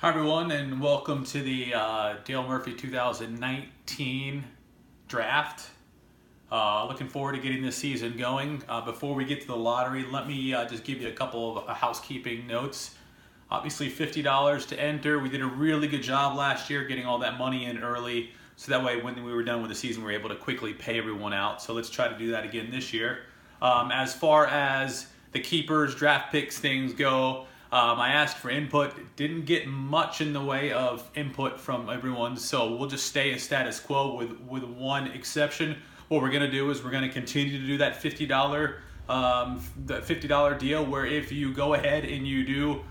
Hi everyone, and welcome to the Dale Murphy 2019 draft. Looking forward to getting this season going. Before we get to the lottery, let me just give you a couple of housekeeping notes. Obviously $50 to enter. We did a really good job last year getting all that money in early, so that way when we were done with the season we were able to quickly pay everyone out. So let's try to do that again this year. As far as the keepers, draft picks, things go, I asked for input, didn't get much in the way of input from everyone, so we'll just stay a status quo with one exception. What we're going to do is we're going to continue to do that $50 deal where if you go ahead and you do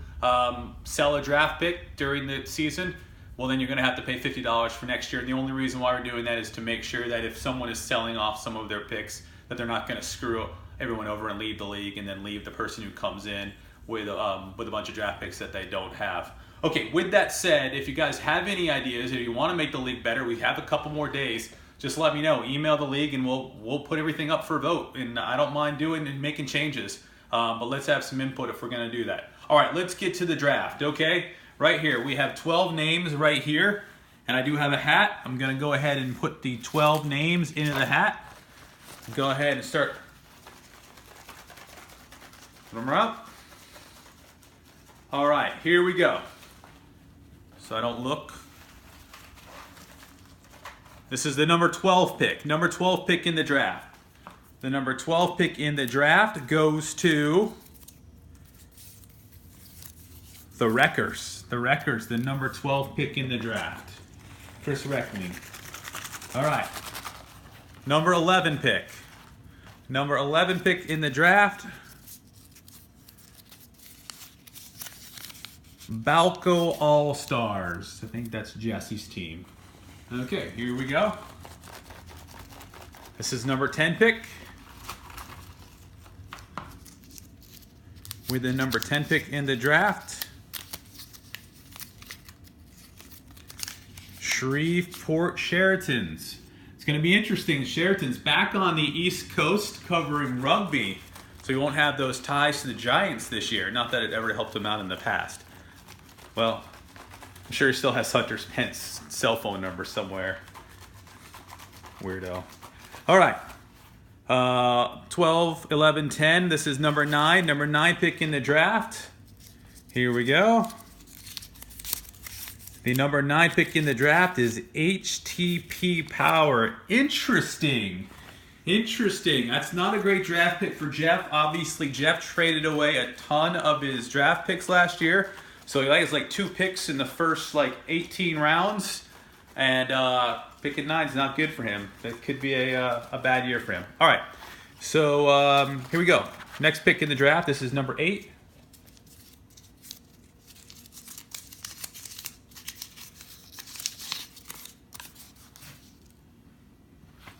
sell a draft pick during the season, well then you're going to have to pay $50 for next year. And the only reason why we're doing that is to make sure that if someone is selling off some of their picks, that they're not going to screw everyone over and leave the league and then leave the person who comes in with a bunch of draft picks that they don't have. Okay, with that said, if you guys have any ideas, if you want to make the league better, we have a couple more days. Just let me know. Email the league and we'll put everything up for a vote. And I don't mind doing and making changes. But let's have some input if we're going to do that. All right, let's get to the draft, okay? Right here, we have 12 names right here. And I do have a hat. I'm going to go ahead and put the 12 names into the hat. Go ahead and start. Put them up. All right, here we go. So I don't look. This is the number 12 pick. Number 12 pick in the draft. The number 12 pick in the draft goes to the Wreckers. The Wreckers, the number 12 pick in the draft. Chris Reckning. All right. Number 11 pick. Number 11 pick in the draft. Balco All-Stars. I think that's Jesse's team. Okay, here we go. This is number 10 pick. With the number 10 pick in the draft, Shreveport Sheratons. It's going to be interesting. Sheraton's back on the East Coast covering rugby, so you won't have those ties to the Giants this year. Not that it ever helped them out in the past. Well, I'm sure he still has Hunter Pence's cell phone number somewhere. Weirdo. All right. 12, 11, 10. This is number 9. Number 9 pick in the draft. Here we go. The number 9 pick in the draft is HTP Power. Interesting. Interesting. That's not a great draft pick for Jeff. Obviously, Jeff traded away a ton of his draft picks last year. So he has like 2 picks in the first 18 rounds, and picking 9 is not good for him. That could be a bad year for him. All right, so here we go. Next pick in the draft. This is number 8.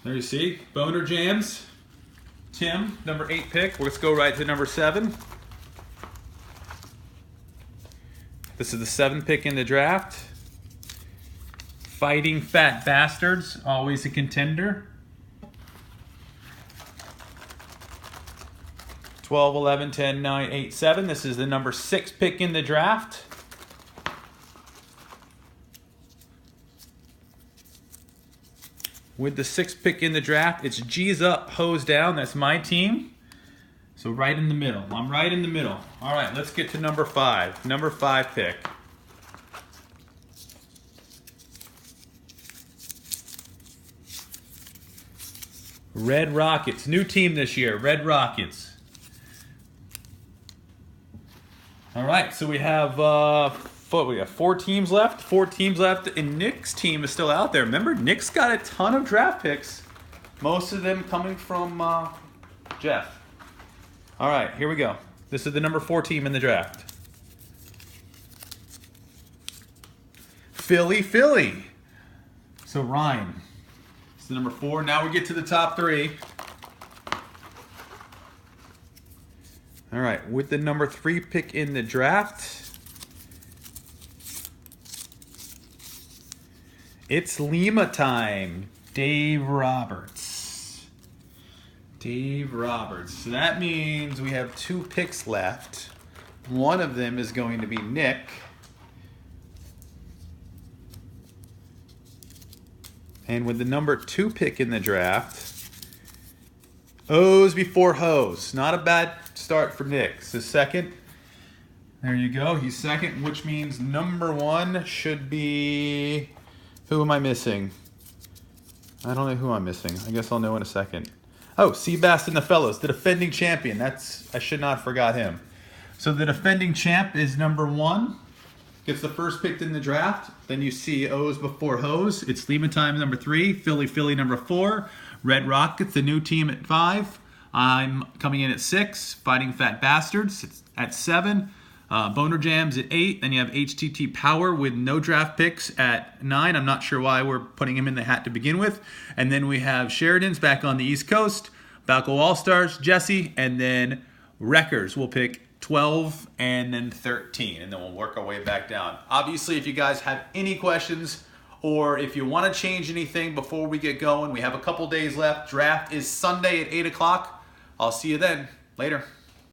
There you see, Boner Jams. Tim, number 8 pick. Let's go right to number 7. This is the 7th pick in the draft. Fighting Fat Bastards, always a contender. 12, 11, 10, 9, 8, 7. This is the number 6 pick in the draft. With the 6th pick in the draft, it's G's up, hose down. That's my team. So right in the middle. I'm right in the middle. All right, let's get to number 5. Number 5 pick. Red Rockets. New team this year, Red Rockets. All right, so we have 4 teams left. 4 teams left, and Nick's team is still out there. Remember, Nick's got a ton of draft picks. Most of them coming from Jeff. All right, here we go. This is the number 4 team in the draft. Philly. So Ryan. It's the number 4. Now we get to the top 3. All right, with the number 3 pick in the draft, it's Lima time. Dave Roberts. So that means we have 2 picks left. One of them is going to be Nick. And with the number 2 pick in the draft, O's before Ho's. Not a bad start for Nick. So second. There you go. He's second, which means number 1 should be... Who am I missing? I don't know who I'm missing. I guess I'll know in a second. Oh, Seabass the Fellows, the defending champion. I should not have forgot him. So the defending champ is number 1. Gets the first pick in the draft. Then you see O's before Ho's. It's Lima Time number 3. Philly number 4. Red Rockets, the new team at 5. I'm coming in at 6. Fighting Fat Bastards at 7. Boner Jams at 8. Then you have HTT Power with no draft picks at 9. I'm not sure why we're putting him in the hat to begin with. And then we have Sheridan's back on the East Coast. Balco All-Stars, Jesse. And then Wreckers will pick 12 and then 13. And then we'll work our way back down. Obviously, if you guys have any questions or if you want to change anything before we get going, we have a couple days left. Draft is Sunday at 8 o'clock. I'll see you then. Later.